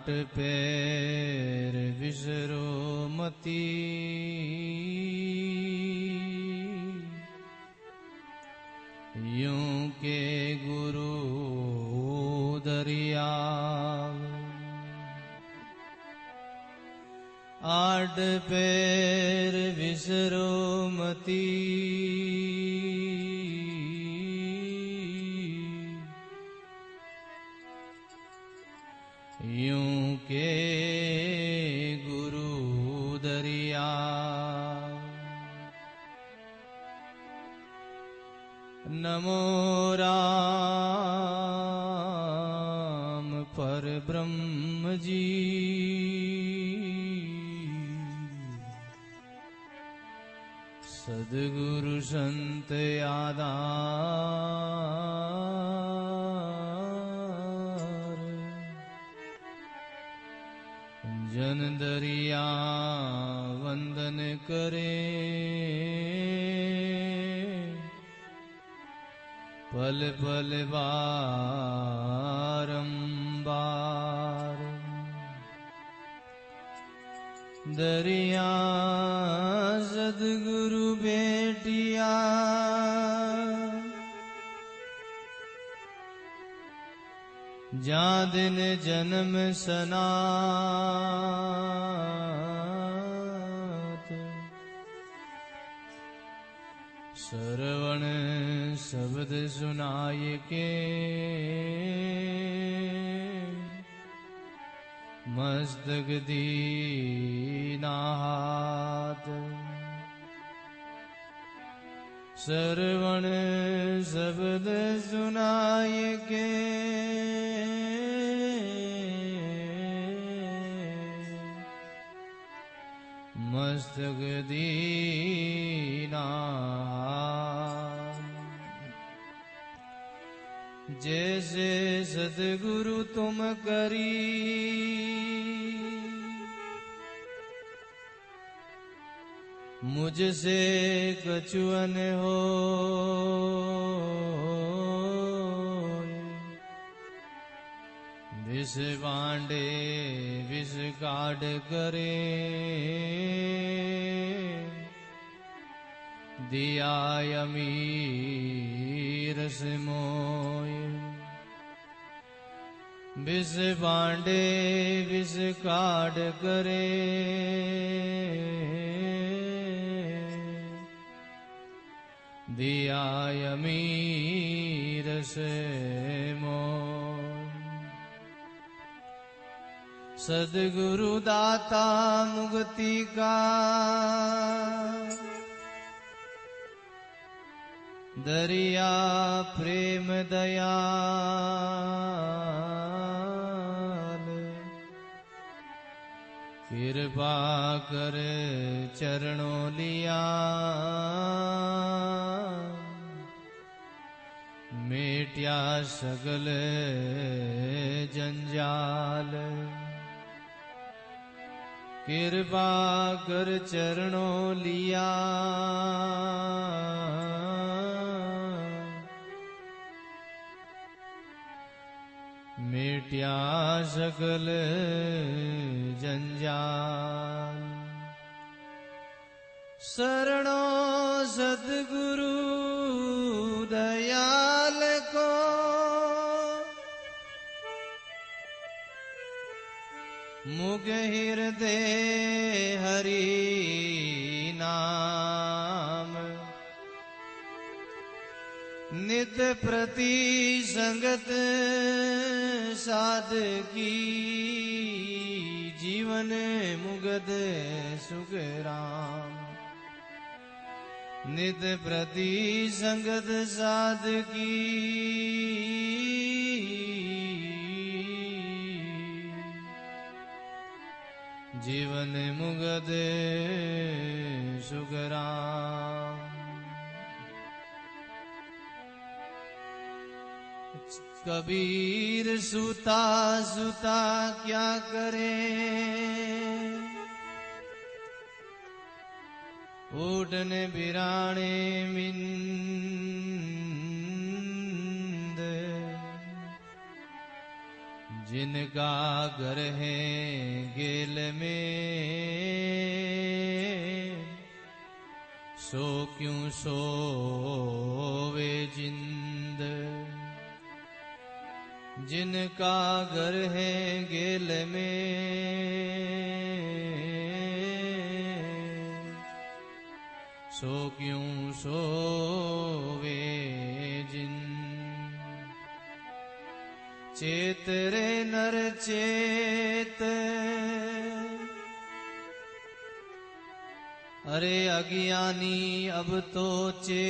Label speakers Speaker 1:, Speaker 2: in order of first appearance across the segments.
Speaker 1: आठ पैर विसरो मती, यूं के गुरु दरियाव। आठ पैर विसरो मती, यूं के गुरु दरिया। नमो राम पर ब्रह्म जी, सद्गुरु संत आधार। जन दरिया वंदन करे, पल पल बारंबार। दरिया सद्गुरु बेटिया, जा दिन जन्म सनात। श्रवण शब्द सुनाय के, मस्तक दीना हाथ। श्रवण शब्द सुनाय के, मस्तक दीना। जैसे सद्गुरु तुम करी, मुझसे कछुअन हो। विष बांडे विष काढ़ करे, दिया अमीर से मोय। विष बांडे विष काढ़ करे, दिया अमीर से मोय। सद्गुरु दाता मुक्ति का, दरिया प्रेम दयाल। कृपा कर चरणों लिया, मेट्या सकल जंजाल। कृपा कर चरणों लिया, मेट्या सकल जंजाल। शरणों सद्गुरु दयाल को, मुख हृदय हरि नाम। नित प्रति संगत साधकी, जीवन मुगद सुख राम। नित प्रति संगत साधकी, जीवन मुगद सुख राम। कबीर सुता सुता क्या करे, ऊठने बिराणे मिंद। जिनका घर है गेल में, सो क्यों सोवे जिंद। जिनका घर है गेल में, सो क्यों सोवे जिंद। चेत रे नर चेत, अरे अज्ञानी अब तो चेत।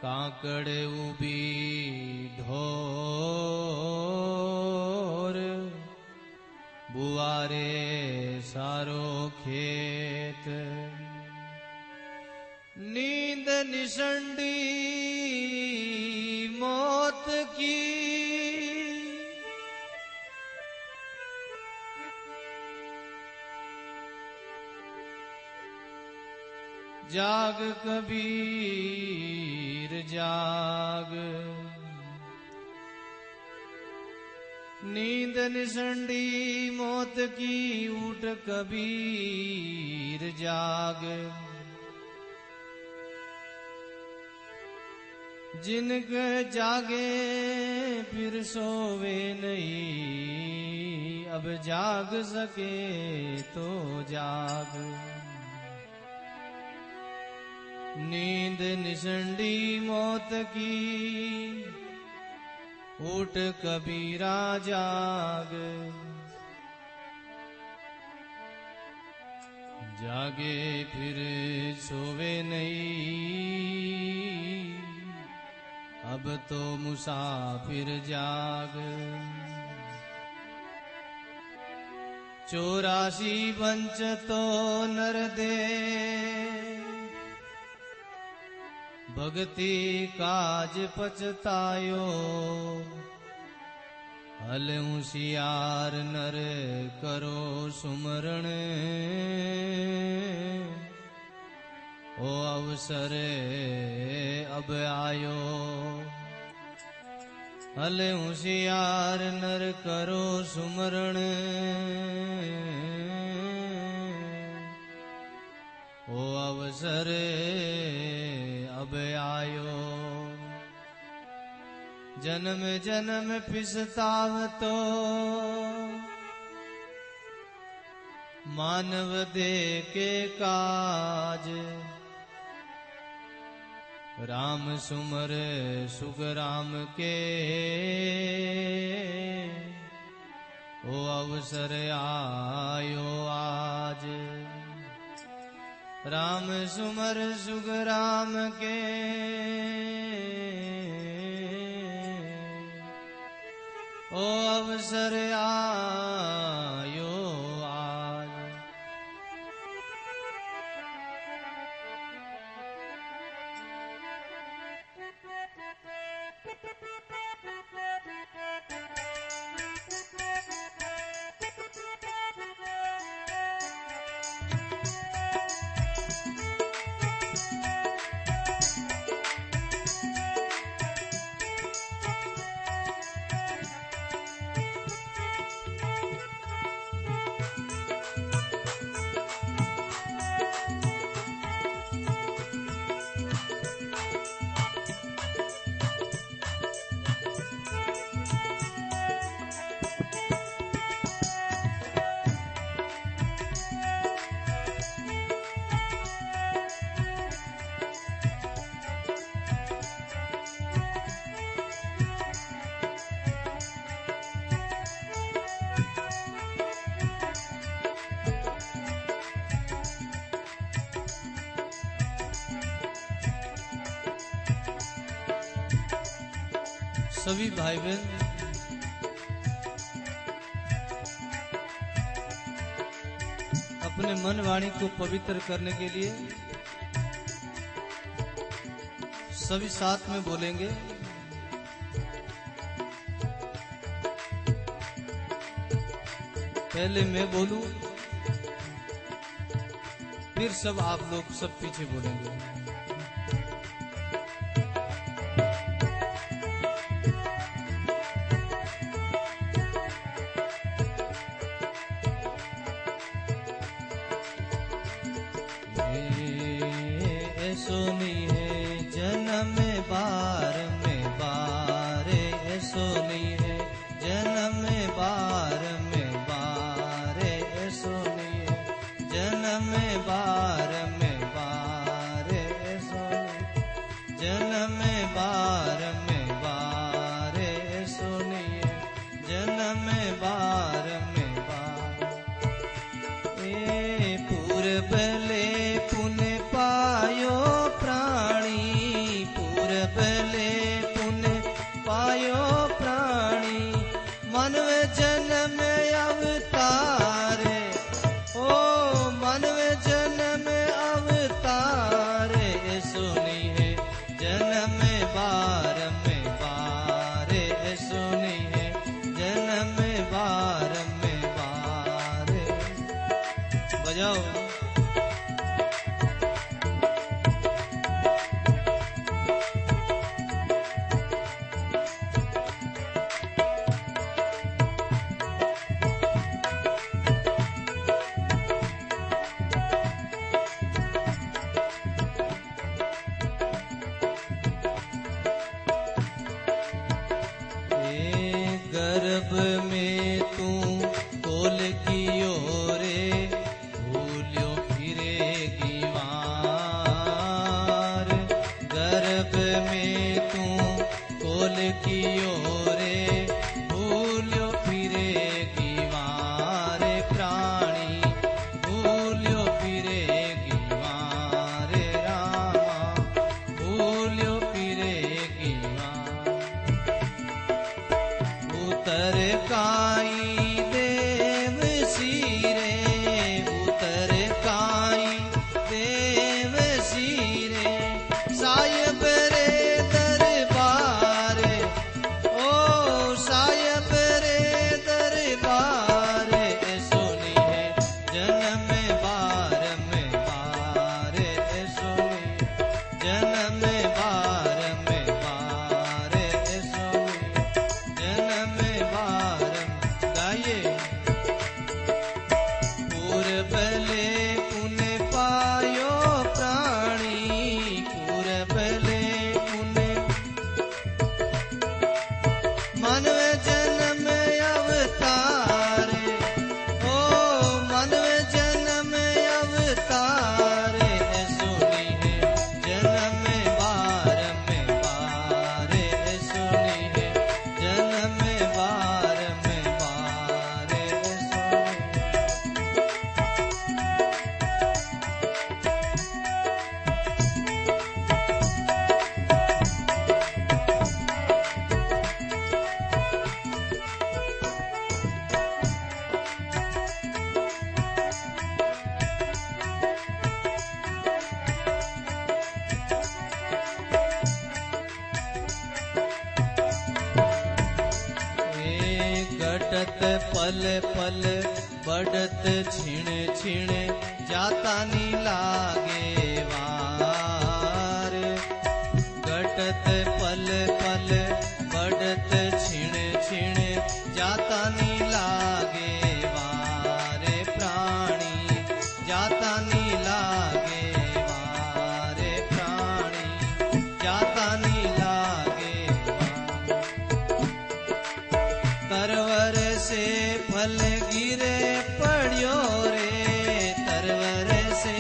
Speaker 1: काकड़ उबी ढोर, बुआरे सारो खेत। नींद निसंडी मौत की, जाग कबीर जाग। नींद निसंडी मौत की, उठ कबीर जाग। जिनके जागे फिर सोवे नहीं, अब जाग सके तो जाग। नींद निसंडी मौत की, उठ कबीरा जाग। जागे फिर सोवे नहीं, अब तो मुसाफिर जाग। 84 पंच तो नर दे, भक्ति काज पछतायो। हल होशियार नर करो सुमरण, ओ अवसर अब आयो। हल होशियार नर करो सुमरण, ओ अवसर अब आयो। जन्म जन्म पिसतावतो, मानव दे के काज। राम सुमर सुख राम के, ओ अवसर आयो आज। राम सुमर सुख राम के, ओ अवसर आयो आज। सभी भाई बहन अपने मन वाणी को पवित्र करने के लिए सभी साथ में बोलेंगे। पहले मैं बोलूं, फिर सब आप लोग सब पीछे बोलेंगे। उतर काई देव सीरे, उतर काई देव सीरे, साहिब रे दरबार, ओ साहिब रे दरबार, सुनी है जन्म बार में बार, सुनी जन्म बार में बार, सुनी जन्म बार गाये। पूरबले पुण्य पायो प्राणी, पूरबले पुण्य मानव जन्म अवतार, ओ मानव जन्म अवतार, सुनी है जन्म बार में बार, सुनी है जन्म बार में बार, घटत पल पल बढ़त छिण छिण, जाता नी लागे वार, घटत पल पल बढ़त छिण छिण, जाता नी लागे वार, प्राणी जाता नी लागे वार, प्राणी जाता नी लागे वार। तरवर से फल गिरे पड़ियो रे, तरवर से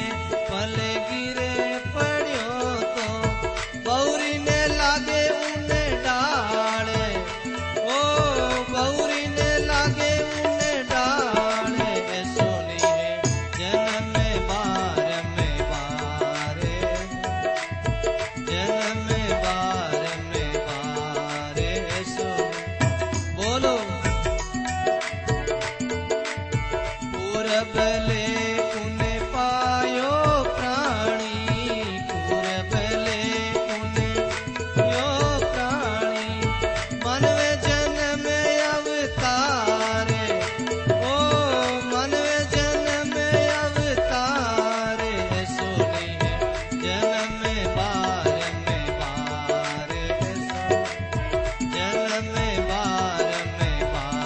Speaker 1: फल गिरे पड़ियो तो बौरी ने लागे उने डाल, ओ बौरी ने लागे उने डाल, सुनी है जन्म बार में बार, जन्म बार में बार, सुनी बोलो। पूरबले पुण्य पायो प्राणी, पूरबले पुण्य यो प्राणी, मानव जन्म अवतार, ओ मानव जन्म अवतार, सुनी है जन्म बार में बार, जन्म बार में बार।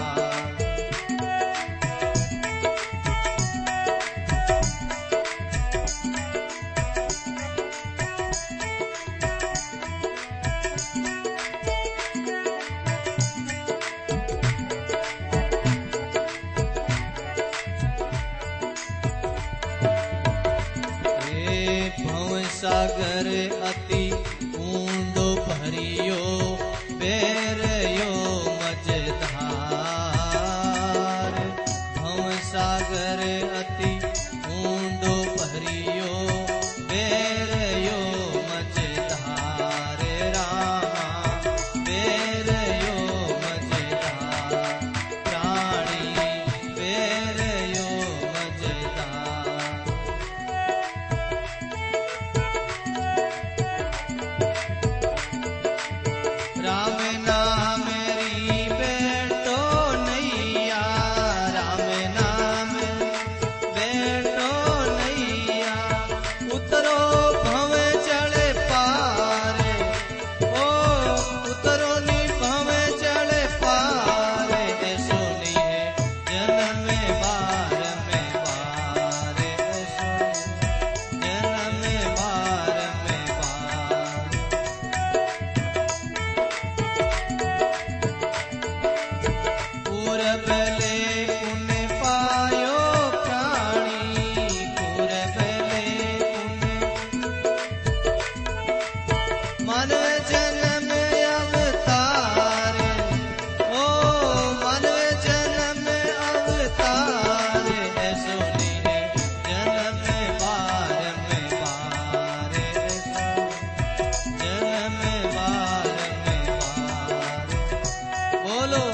Speaker 1: भव सागर अति ऊंडो भरियो, बेरयो मझधार, भव सागर अति ऊंडो भरियो, बेरयो मझधार, रामा बेरयो मझधार, प्राणी बेरयो मझधार। राम नाम री बेटो नैया, राम नाम बेटो नैया, उतरो भव चढ़े पार, ओ उतरो नी भव चढ़े पार, सुनी है जन्म बार में बार, सुनी जन्म बार में बार। पूरबले पुण्य पायो प्राणी, पूरबले पुण्य मानव जन्म अवतार, ओ मानव जन्म अवतार, सुनी है जन्म बार में बार, जन्म बार में बार। बोलो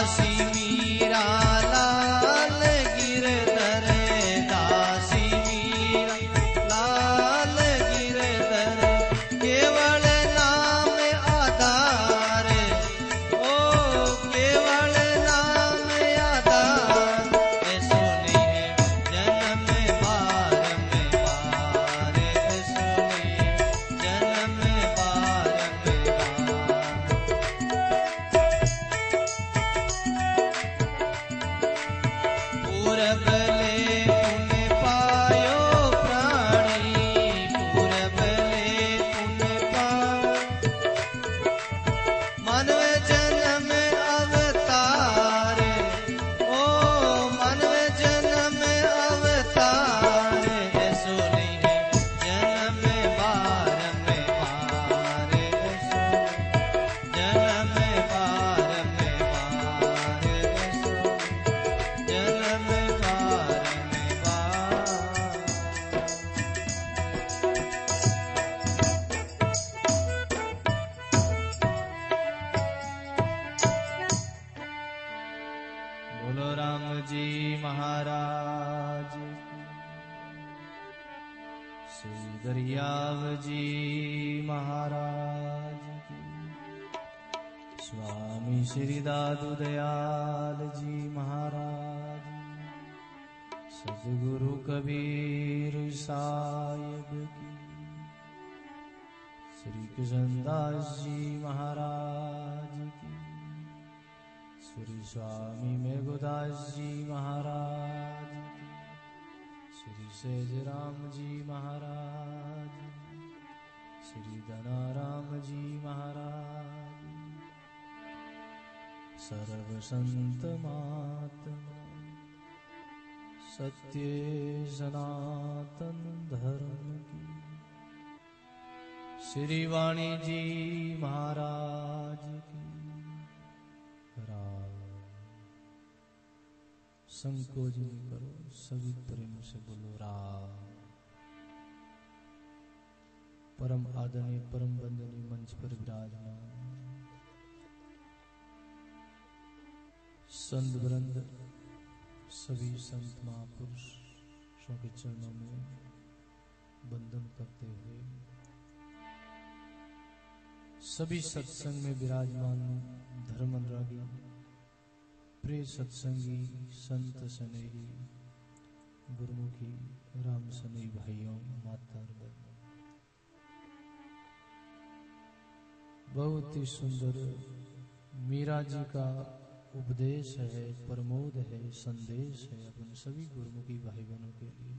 Speaker 1: दासी मीरा लाल गिरधर, दासी मीरा लाल गिरधर, केवल नाम आधार, ओ केवल नाम आधार, ऐसो नहीं जन्म बार में बार, ऐसो नहीं जन्म बार में पूरब ले पुण्य पायो प्राणी, पूरब ले पुण्य पायो, मानव जन्म अवतार, ओ मानव जन्म अवतार, ऐसो नहीं जन्म बार में बार, ऐसो जन्म बार में बार, ऐसो जन्म बार में बार। बोलो राम जी महाराज की, श्री दरियाव जी महाराज की, स्वामी श्री दादू दयाल जी महाराज, सदगुरु कबीर साहिब की, श्री कृष्णदास जी महाराज की, श्री स्वामी मेघदास जी महाराज की, श्री सेजराम जी महाराज, श्री धनाराम जी महाराज, सर्व संत महात्मा, सत्य सनातन धर्म की, श्री वाणी जी महाराज की। संकोच नहीं करो, सभी प्रेम से बोलो राम। परम आदरणीय परम वंदनीय मंच पर विराजमान संत वृंद, सभी संत महापुरुषों के चरणों में वंदन करते हुए सभी सत्संग में विराजमान धर्म अनुरागी प्रिय सत्संगी संत स्नेही गुरुमुखी राम स्नेही भाइयों माता और बहनों, बहुत ही सुंदर मीरा जी का उपदेश है, प्रमोद है, संदेश है अपन सभी गुरुमुखी भाई बहनों के लिए।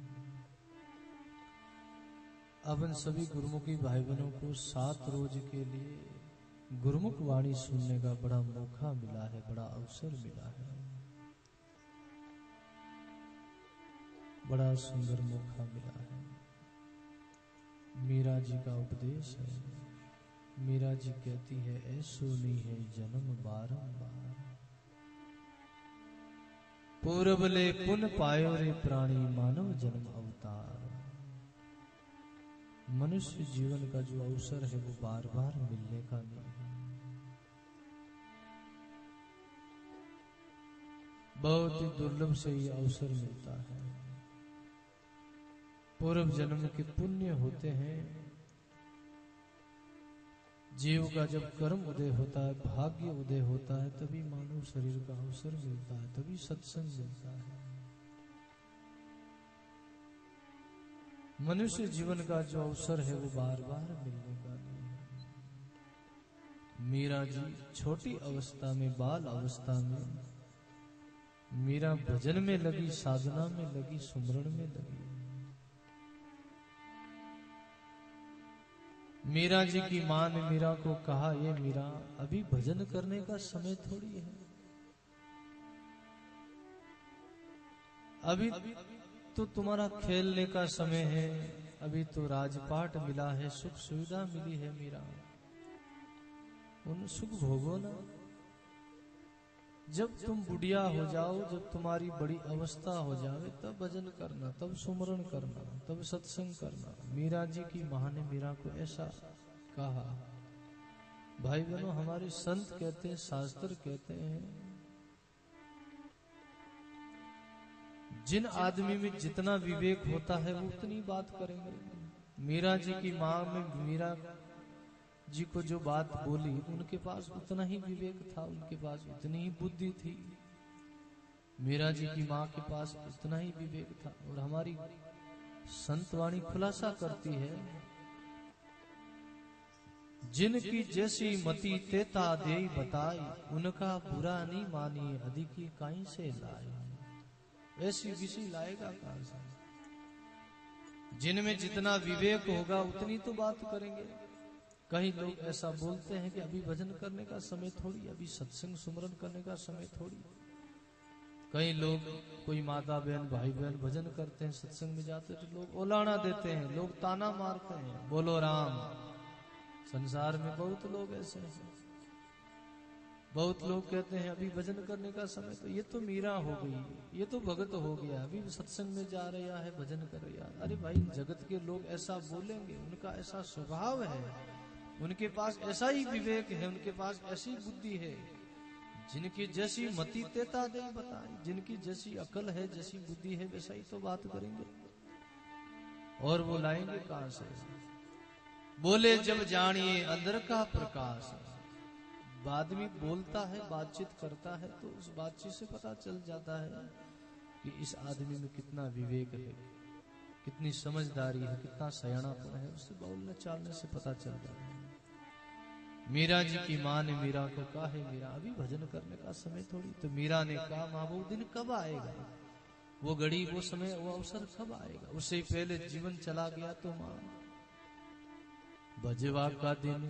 Speaker 1: अपन सभी गुरुमुखी भाई बहनों को 7 रोज के लिए गुरुमुख वाणी सुनने का बड़ा मौका मिला है, बड़ा अवसर मिला है, बड़ा सुंदर मौका मिला है। मीरा जी का उपदेश है। मीरा जी कहती है ऐसो नहीं है जन्म बारंबार, पूरब ले पुन पायो रे प्राणी मानव जन्म अवतार। मनुष्य जीवन का जो अवसर है वो बार बार मिलने का नहीं है, बहुत ही दुर्लभ से ये अवसर मिलता है। पूर्व जन्म के पुण्य होते हैं, जीव का जब कर्म उदय होता है, भाग्य उदय होता है, तभी मानव शरीर का अवसर मिलता है, तभी सत्संग मिलता है। मनुष्य जीवन का जो अवसर है वो बार बार मिलने का नहीं है। मीरा जी छोटी अवस्था में, बाल अवस्था में मीरा भजन में लगी, साधना में लगी, सुमरण में लगी। मीरा जी की मां ने मीरा को कहा, ये मीरा अभी भजन करने का समय थोड़ी है, अभी तो तुम्हारा खेलने का समय है, अभी तो राजपाट मिला है, सुख सुविधा मिली है मीरा, उन सुख भोगो ना। जब तुम बुढ़िया हो जाओ, जब तुम्हारी बड़ी अवस्था हो जावे, तब भजन करना, तब सुमरण करना, तब सत्संग करना। मीरा जी की मां ने मीरा को ऐसा कहा। भाई बहनों, हमारे संत कहते हैं, शास्त्र कहते हैं जिन आदमी में जितना विवेक होता है वो उतनी बात करेंगे। मीरा जी की माँ में मीरा जी को जो बात बोली, उनके पास उतना ही विवेक था, उनके पास उतनी ही बुद्धि थी। मीरा जी की माँ के पास उतना ही विवेक था। और हमारी संतवाणी खुलासा करती है, जिनकी जैसी मति तेता देई बताई, उनका बुरा नहीं मानी अधिकी कहीं से लाए। ऐसी किसी लाएगा कहां से? जिनमें जितना विवेक होगा उतनी तो बात करेंगे। कई लोग ऐसा बोलते हैं कि अभी भजन करने का समय थोड़ी, अभी सत्संग सुमरन करने का समय थोड़ी। कई लोग, कोई माता बहन भाई बहन भजन करते हैं, सत्संग में जाते तो लोग ओलाना देते हैं, लोग ताना मारते हैं, बोलो राम। संसार में बहुत लोग ऐसे हैं। बहुत लोग कहते हैं अभी भजन करने का समय, तो ये तो मीरा हो गई, ये तो भगत हो गया, अभी सत्संग में जा रहा है, भजन कर रहा है। अरे भाई, जगत के लोग ऐसा बोलेंगे, उनका ऐसा स्वभाव है, उनके पास ऐसा ही विवेक है, उनके पास ऐसी बुद्धि है। जिनकी जैसी मति तेता दे बताए, जिनकी जैसी अकल है, जैसी बुद्धि है, वैसा ही तो बात करेंगे। और वो लाएंगे कहां से? बोले जब जानिए अंदर का प्रकाश। आदमी बोलता है, बातचीत करता है, तो उस बातचीत से पता चल जाता है कि इस आदमी में कितना विवेक है, कितनी समझदारी है, कितना सयानापन है। उससे बोलने चालने से पता चल जाता है। मीरा जी की माँ ने मीरा को कहा, है मीरा, अभी भजन करने का समय थोड़ी। तो मीरा ने कहा, माँ वो दिन कब आएगा, वो घड़ी, वो समय, वो अवसर कब आएगा? उससे पहले जीवन चला गया तो माँ, बजवा का दिन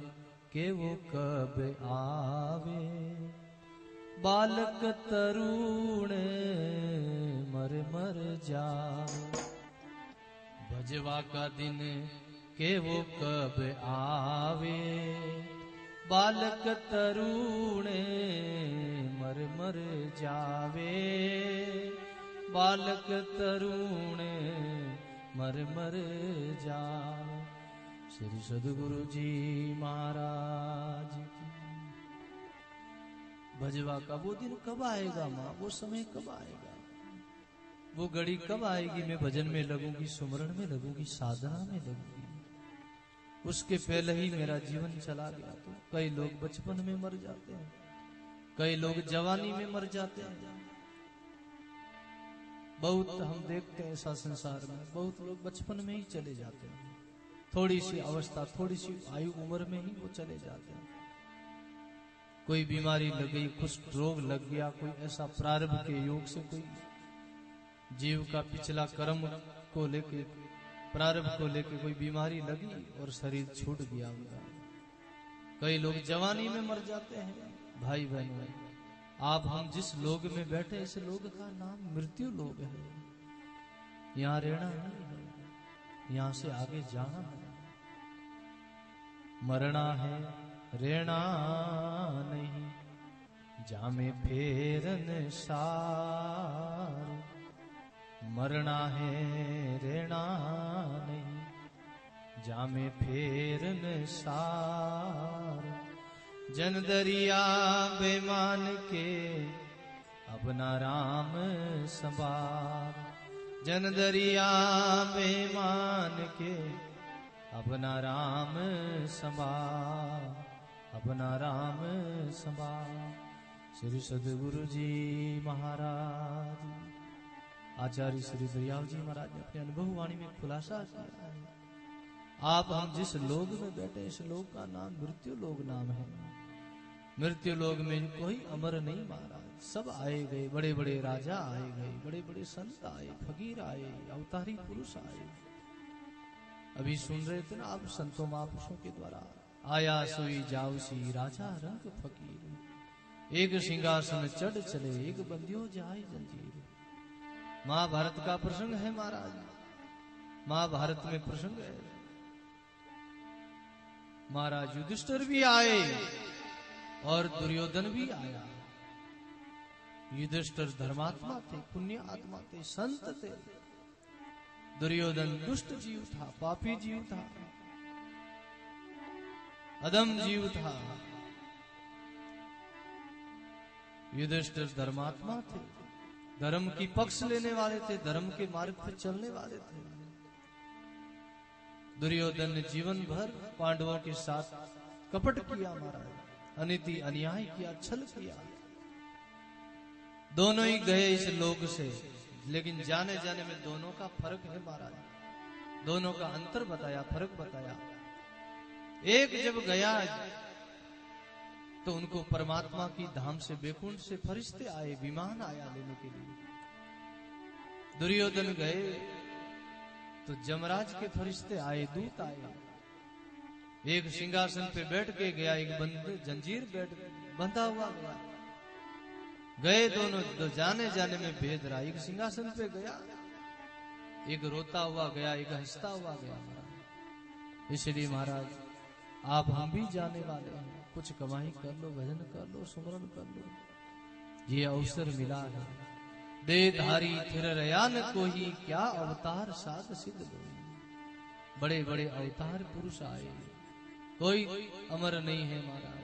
Speaker 1: के वो कब आवे, बालक तरुण मर मर जावे। बजवा का दिन के वो कब आवे, बालक तरुण मर मर जावे, बालक तरुण मर मर जावे। श्री सद्गुरु जी महाराज की। भजवा का वो दिन कब आएगा माँ, वो समय कब आएगा, वो घड़ी कब आएगी? मैं भजन में लगूंगी, सुमरण में लगूंगी, साधना में लगूंगी। उसके पहले ही मेरा जीवन चला गया। तो कई लोग बचपन में मर जाते हैं, कई लोग जवानी में मर जाते हैं। बहुत हम देखते हैं ऐसा संसार में, बहुत लोग बचपन में ही चले जाते हैं, थोड़ी सी अवस्था, थोड़ी सी आयु उम्र में ही वो चले जाते हैं। कोई बीमारी लग गई, कुछ रोग लग गया, कोई ऐसा प्रारब्ध के योग से कोई जीव का पिछला कर्म को लेके, प्रारब्ध को लेके कोई बीमारी लगी और शरीर छूट गया उनका। कई लोग जवानी में मर जाते हैं। भाई बहनों, आप हम जिस लोग में बैठे, इस लोग का नाम मृत्यु लोग है। यहाँ रहना नहीं है, यहाँ से आगे जाना है। मरना है, रहना नहीं, जामे फेरन सार। मरना है, रहना नहीं, जामे फेरन सार। जन दरिया बेमान के, अपना राम संभार। जन दरिया बेमान के, अपना राम संभार, अपना राम संभार। श्री सद्गुरु जी महाराज, आचार्य श्री दरियाव जी महाराज ने अपने अनुभव वाणी में खुलासा किया है। आप हम जिस लोग में बैठे, इस लोग का नाम मृत्यु लोग नाम है। मृत्यु लोग में कोई अमर नहीं महाराज, सब आए गए, बड़े बड़े राजा आए गए, बड़े बड़े संत आए, फकीर आए, अवतारी पुरुष आए। अभी सुन रहे थे ना आप, संतों महापुरुषों के द्वारा, आया सोई जाऊसी राजा रंग फकीर। एक सिंहासन चढ़ चले, एक बंदियों जाए जंजीर। महाभारत का प्रसंग है महाराज, महाभारत में प्रसंग है। महाराज युधिष्ठिर भी आए और दुर्योधन भी आया। युधिष्ठिर धर्मात्मा थे, पुण्य आत्मा थे, संत थे। दुर्योधन दुष्ट जीव था, पापी जीव था, अधम जीव था। युधिष्ठिर धर्मात्मा थे, धर्म की पक्ष लेने वाले थे, धर्म के मार्ग पर चलने वाले थे। दुर्योधन ने जीवन भर पांडवों के साथ कपट किया महाराज, अनिति अन्याय किया, छल किया। दोनों ही गए इस लोक से, लेकिन जाने जाने में दोनों का फर्क है महाराज। दोनों का अंतर बताया, फर्क बताया। एक जब गया तो उनको परमात्मा की धाम से बैकुंठ से फरिश्ते आए, विमान आया लेने के लिए। दुर्योधन गए तो जमराज के फरिश्ते आए, दूत आए। एक सिंहासन पे बैठ के गया, एक जंजीर बंधा हुआ गया। गए दोनों, तो जाने जाने में भेद रहा। एक सिंहासन पे गया, एक रोता हुआ गया, एक हंसता हुआ गया महाराज। इसलिए महाराज आप हम भी जाने वाले हैं, कुछ कमाई कर लो, भजन कर लो, सुमरन कर लो, ये अवसर मिला है। देधारी थिर रयान को ही क्या अवतार साध सिद्ध लोई। बड़े बड़े अवतार पुरुष आए, कोई अमर नहीं है महाराज।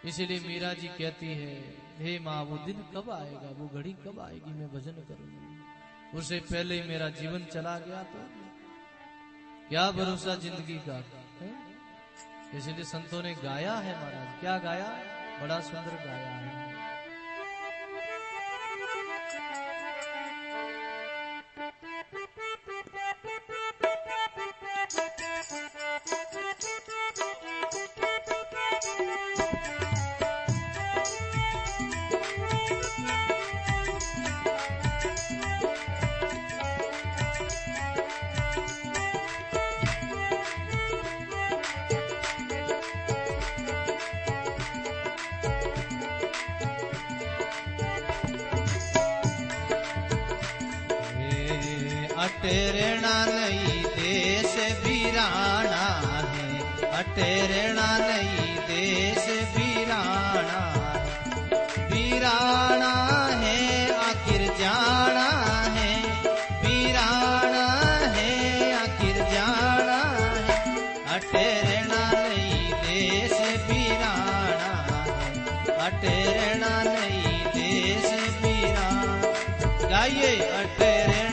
Speaker 1: इसलिए मीरा जी कहती है, हे माँ वो दिन कब आएगा, वो घड़ी कब आएगी, मैं भजन करूंगी। उससे पहले ही मेरा जीवन चला गया तो क्या भरोसा जिंदगी का है? इसलिए संतों ने गाया है महाराज। क्या गाया? बड़ा सुंदर गाया है।
Speaker 2: अटेरना नहीं देश वीराना है, अटेरना नहीं देश वीराना है। वीराना है आखिर जाना है, वीराना है आखिर जाना है। अटेरना नहीं देश वीराना है, अटेरना नहीं देश वीराना। गाइए अटेरना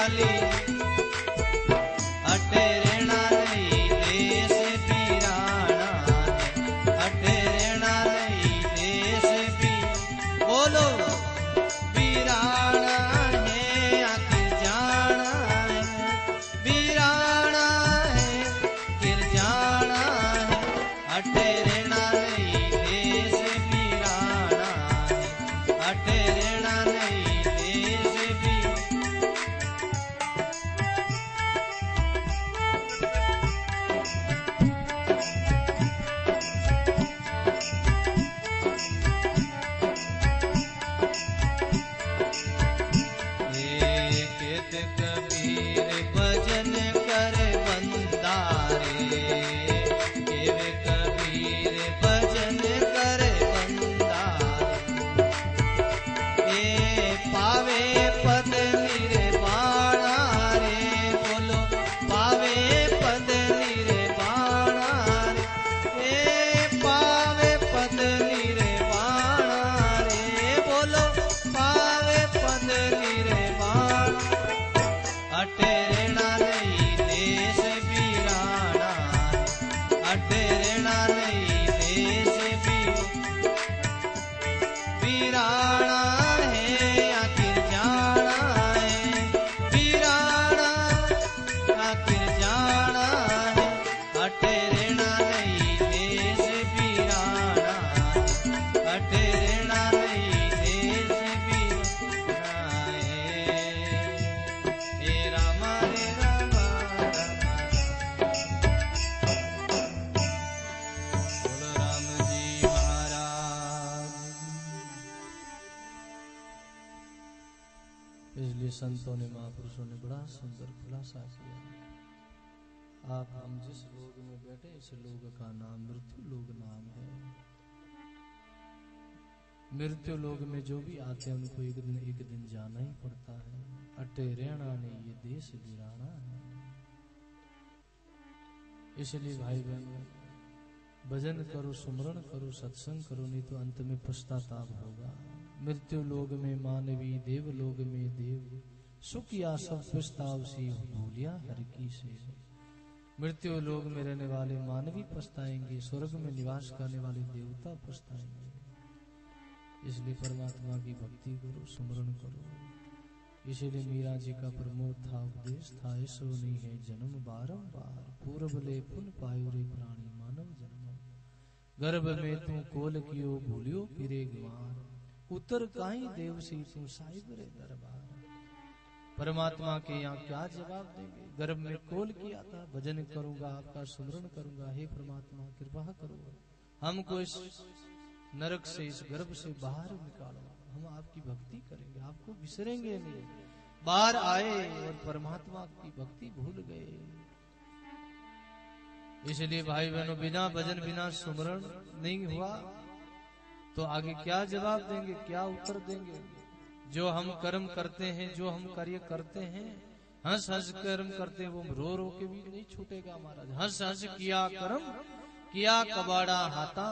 Speaker 2: वाली अटे रेणा नहीं देश वीराना है, अटे रेणा नहीं देश भी बोलो वीराना है आखिर जाना है, वीराना है आखिर जाना है, अटे रेणा नहीं देश वीराना है, अटे रेणा नहीं देश भी केत कबीर भजन कर बंदारे, केवे कबीर भजन कर बंदारे, ए पावे पद निर्वाणा रे, बोलो पावे पद निर्वाणा रे, ए पावे पद निर्वाणा रे, बोलो पावे पद निर्वाण, अटे रेणा नहीं देश वीराना, अटे रेणा नहीं देश भी वीराना है आखिर जाना है, वीराना आखिर जाना है, अटे रेणा नहीं देश वीराना, अटे रेणा नहीं देश वीराना है, हे रामा रे रामा बोलो राम जी महाराज।
Speaker 1: इसलिए संतों ने महापुरुषों ने बड़ा सुंदर खुलासा किया। आप हम जिस लोग में बैठे इस लोग का नाम मृत्यु लोग नाम है। मृत्यु लोग में जो भी आते हैं उनको एक दिन जाना ही पड़ता है। अटे रेणा ने ये देश वीराना है। इसलिए भाई बहनों भजन करो, सुमरण करो, सत्संग करो, नहीं तो अंत में पश्चाताप होगा। मृत्यु लोग में मानवी, देव लोग में देव, सुख या सब पछताव सी भूलिया हर की से। मृत्यु लोग में रहने वाले मानवी पछताएंगे, स्वर्ग में निवास करने वाले देवता पछताएंगे। इसलिए परमात्मा की भक्ति करो, सुमरण करो। इसीलिए मीरा जी का प्रमोद था, उपदेश था, ऐसो नहीं है जन्म बारंबार, पूर्व ले पुन पायो रे प्राणी मानव जन्म। गर्भ में तू कोल कियो भूलियो फिरे गवार, उत्तर काई देव सी तू साहिब रे दरबार। परमात्मा के यहाँ क्या जवाब देंगे? गर्भ में कोल किया था, भजन करूंगा, आपका सुमरण करूंगा, हे परमात्मा कृपा करो, हमको इस नरक से, इस गर्भ से बाहर निकालो, हम आपकी भक्ति करेंगे, आपको बिसरेंगे नहीं। बाहर आए और परमात्मा की भक्ति भूल गए। इसलिए भाई बहनों बिना भजन बिना सुमरण नहीं हुआ तो आगे क्या जवाब देंगे, क्या उत्तर देंगे? जो हम कर्म करते हैं, जो हम कार्य करते हैं, हंस हंस कर्म करते हैं, वो रो रो के भी नहीं छूटेगा महाराज। हंस हंस किया कर्म किया कबाड़ा हाथा,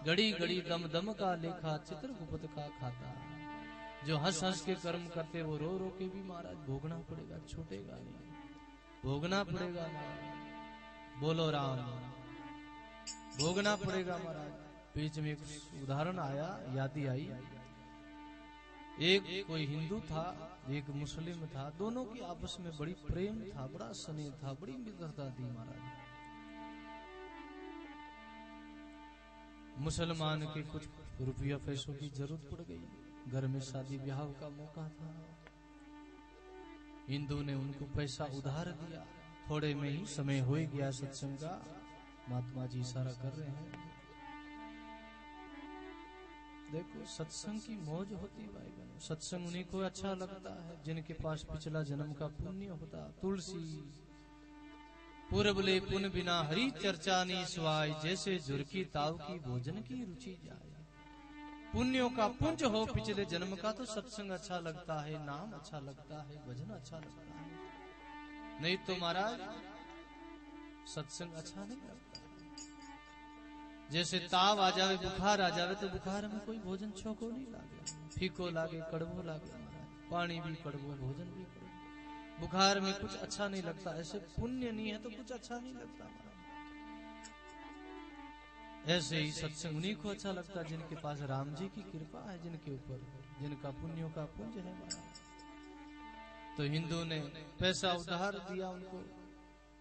Speaker 1: घड़ी घड़ी दम दम का लेखा चित्रगुप्त का खाता। जो हंस हंस के कर्म करते वो रो रो के भी महाराज भोगना पड़ेगा, छूटेगा नहीं, भोगना पड़ेगा महाराज। बोलो राम, भोगना पड़ेगा महाराज। बीच में एक उदाहरण आया, यादी आई। एक कोई हिंदू था, एक मुस्लिम था, दोनों की आपस में बड़ी प्रेम था, बड़ा स्नेह था, बड़ी मित्रता थी महाराज। मुसलमान के कुछ रुपया पैसों की जरूरत पड़ गई, घर में शादी ब्याह का मौका था। हिंदू ने उनको पैसा उधार दिया। थोड़े में ही समय हो गया सत्संग का, महात्मा जी इशारा कर रहे हैं। देखो सत्संग की मौज होती भाई बहनों। सत्संग उन्हीं को अच्छा लगता है जिनके पास पिछला जन्म का पुण्य होता। तुलसी पूरबले पुन बिना हरी चर्चा नी स्वाय, जैसे झुरकी ताव की भोजन की रुचि जाए। पुण्यों का पुंज हो पिछले जन्म का तो सत्संग अच्छा लगता है, नाम अच्छा लगता है, भजन अच्छा लगता है। नहीं तो महाराज सत्संग अच्छा नहीं लगता। जैसे ताव आ जावे, बुखार आ जावे तो बुखार में कोई भोजन छोको नहीं लागे, फीको लागे, कड़वो लागे महाराज। पानी भी कड़वो, भोजन भी कड़वो। बुखार में कुछ अच्छा नहीं लगता, ऐसे पुण्य नहीं है तो कुछ अच्छा नहीं लगता। ऐसे ही सत्संग उन्हीं को अच्छा लगता है जिनके पास राम जी की कृपा है, जिनके ऊपर, जिनका पुण्यों का पुंज है महाराज। तो हिंदू ने पैसा उधार दिया उनको,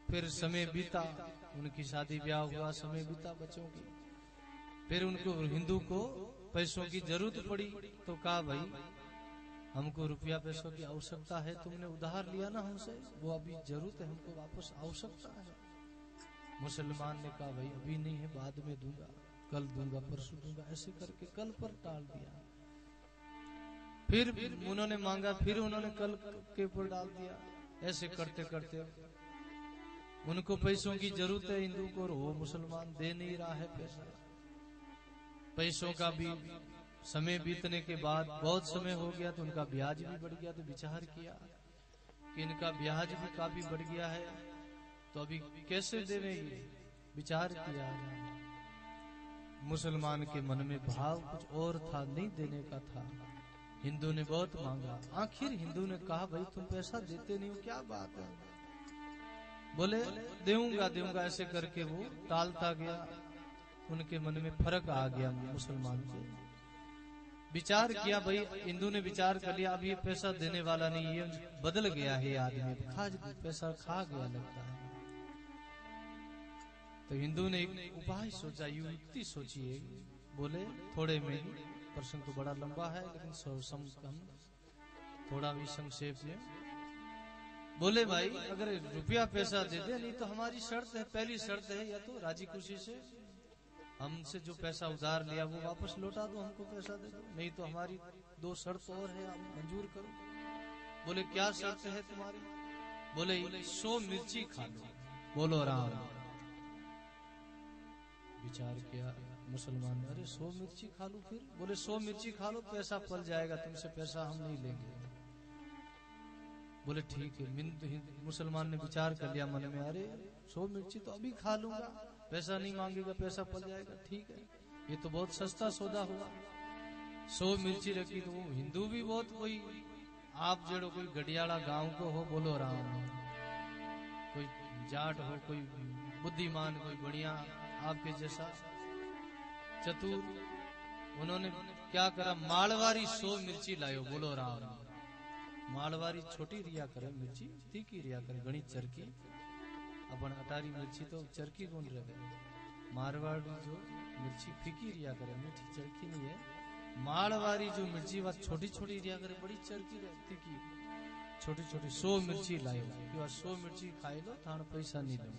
Speaker 1: फिर समय बीता, उनकी शादी ब्याह हुआ, समय बीता बच्चों की, फिर उनको हिंदू को पैसों की जरूरत पड़ी तो कहा भाई हमको रुपया पैसों की आवश्यकता है, तुमने उधार लिया ना हमसे, वो अभी जरूरत है, हमको वापस आवश्यकता है। मुसलमान ने कहा भाई अभी नहीं है, बाद में दूंगा, कल दूंगा, परसों दूंगा, ऐसे करके कल पर टाल दिया। फिर उन्होंने मांगा, फिर उन्होंने कल के ऊपर डाल दिया। ऐसे करते करते उनको पैसों की जरूरत है हिंदू को, और वो मुसलमान दे नहीं रहा है पैसा। पैसों का भी समय बीतने के बाद बहुत समय हो गया तो उनका ब्याज भी बढ़ गया। तो विचार किया कि इनका ब्याज भी काफी बढ़ गया है, तो अभी कैसे देवे ये, विचार किया। मुसलमान के मन में भाव कुछ और था, नहीं देने का था। हिंदू ने बहुत मांगा, आखिर हिंदू ने कहा भाई तुम पैसा देते नहीं हो, क्या बात है? बोले देऊंगा देऊंगा, ऐसे करके वो टालता गया। उनके मन में फर्क आ गया मुसलमान के। विचार किया, भाई हिंदू ने विचार कर लिया अब ये पैसा देने वाला नहीं, ये बदल गया है आदमी, पैसा खा गया लगता है। तो हिंदू ने एक उपाय सोचा, युक्ति सोची है। बोले थोड़े में ही, प्रसंग तो बड़ा लंबा है लेकिन थोड़ा भी संक्षेप में बोले भाई अगर रुपया पैसा दे दे, नहीं तो हमारी शर्त है, पहली शर्त है या तो राजी खुशी से हमसे जो पैसा उधार लिया वो वापस लौटा दो, हमको पैसा दे दो, नहीं तो हमारी दो शर्त और है, आप मंजूर करो। बोले क्या शर्त है तुम्हारी? बोले 100 मिर्ची खा लो। बोलो राम। विचार किया मुसलमान ने, अरे 100 मिर्ची खा लो? फिर बोले 100 मिर्ची खा लो, पैसा पल जाएगा, तुमसे पैसा हम नहीं लेंगे। बोले ठीक है। मुसलमान ने विचार कर लिया मन में, अरे 100 मिर्ची तो अभी खा लूंगा, पैसा नहीं मांगेगा, पैसा पल जाएगा, ठीक है, ये तो बहुत सस्ता सौदा हुआ। 100 मिर्ची रखी तो वो हिंदू भी बहुत, कोई आप जड़ो कोई गडियाला गांव को हो, बोलो राम, कोई जाट हो, कोई बुद्धिमान, कोई बढ़िया आपके जैसा चतुर, उन्होंने क्या करा, मालवारी 100 मिर्ची लायो। बोलो राम। मालवारी छोटी रिया करे मिर्ची, तीखी रिया करे, घनी चरकी, अपन अटारी मिर्ची तो चरकी कौन रहे, मारवाड़ी जो मिर्ची फीकी रिया करे, मीठी चरकी नहीं है। मालवारी जो मिर्ची वह छोटी छोटी रिया करे, बड़ी चरकी रहती की, छोटी छोटी 100 मिर्ची लायो कि 100 मिर्ची खाई लो, थान पैसा नहीं लो।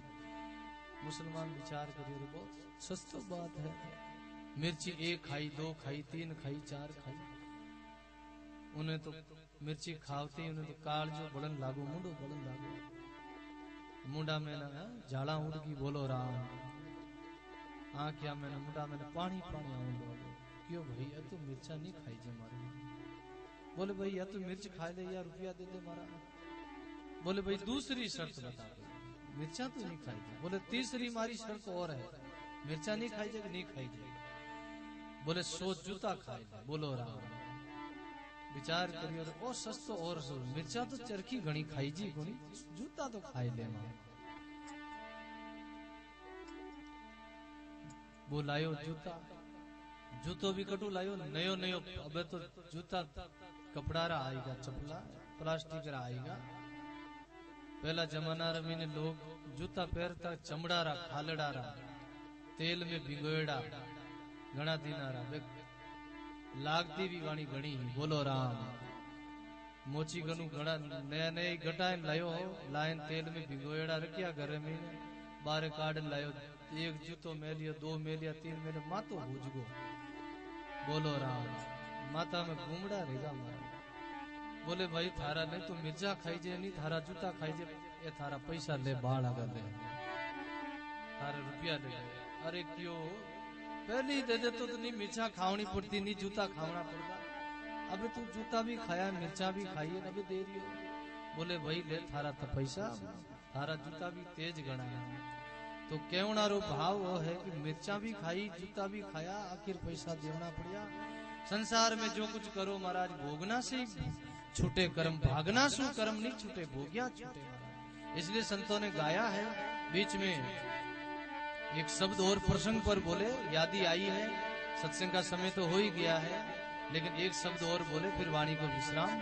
Speaker 1: मुसलमान विचार करिए, बहुत सस्ती बात है, मिर्ची 1 खाई, 2 खाई, 3 खाई, 4 खाई। उन्हें तो मिर्ची खावती, उन्हें तो काल जो बड़न लागू, मुंडो बड़न लागू, मुंडा में ना झाड़ा उड़गी। बोलो राम। आंखिया में ना मुंडा में पानी पानी आऊंगा। क्यों भाई या तो मिर्चा नहीं खाई जे मारे? बोले भाई या तो मिर्च खा ले या रुपया दे दे मारा। बोले भाई दूसरी शर्त बता दो, मिर्चा तो नहीं खाई जे। बोले तीसरी मारी शर्त और है, मिर्चा नहीं खाई जे, नहीं खाई जे। बोले 100 जूता खाए ले। बोलो राम। विचार करियो, और सस्तो और सो, मिर्चा तो चरखी घनी खाई जी गुणी, जूता तो खाई ले मां। वो लायो जूता, जूतो भी कटू लायो, नयो नयो, अबे तो जूता कपड़ा रा आएगा, चपला प्लास्टिक रा आएगा। पहला जमाना रा में लोग जूता पहनता चमड़ा रा, खालड़ा रा, तेल में भिगोएड़ा, घना दिना रा, लागती भी वाणी घणी। बोलो राम। मोची गनु घड़ा नया नया गटाए लायो हो, लाइन तेल में भिगोएड़ा रखिया घर में, बारे काट लायो, 1 जूतो मेलियो, 2 मेलिया, 3 मेलियो, मातो भूजगो। बोलो राम। माता में घूमड़ा रहेगा मारा। बोले भाई थारा नहीं तो मिर्चा खाई जे, नहीं थारा जूता खाई जे, ये थारा पैसा ले, बाढ़ अगर ले, थारा रुपया ले। अरे क्यों पहले ही दे दे तो नहीं मिर्चा खावनी पड़ती, नहीं जूता खावना पड़ता। अबे तू जूता भी खाया, मिर्चा भी खाई है, अबे दे रही हो। बोले भाई ले थारा तो पैसा, थारा जूता भी तेज गणा है। तो केवनारो भाव वो है कि मिर्चा भी खाई, जूता भी खाया, आखिर पैसा देना पड़िया। संसार में जो कुछ करो महाराज भोगना से छूटे कर्म भागना सु कर्म नहीं छूटे भोग्या छूटे महाराज। इसलिए संतों ने गाया है। बीच में एक शब्द और प्रसंग पर बोले, यादी आई है, सत्संग का समय तो हो ही गया है, लेकिन एक शब्द और बोले फिर वाणी को विश्राम।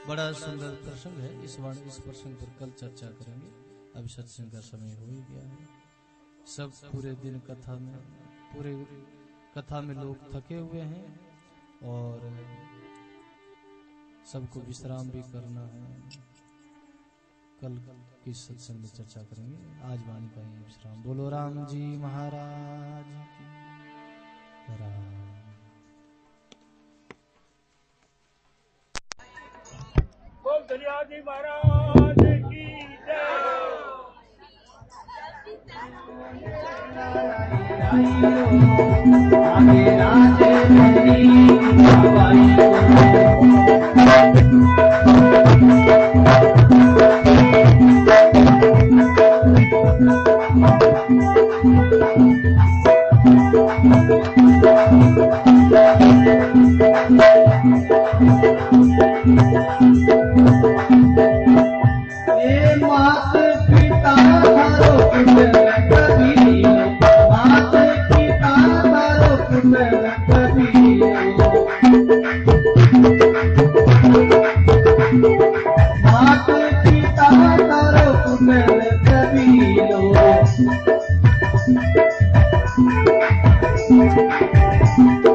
Speaker 1: बड़ा सुंदर प्रसंग है। इस प्रसंग पर कल चर्चा करेंगे। अभी सत्संग का समय हो ही गया है। सब पूरे दिन कथा में लोग थके हुए हैं और सबको विश्राम भी करना है। कल की सत्संग में चर्चा करेंगे। आज वाणी का ही विश्राम। बोलो राम जी महाराज की। राम
Speaker 3: धनिया जी महाराज की जय।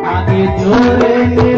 Speaker 4: आगे जोरे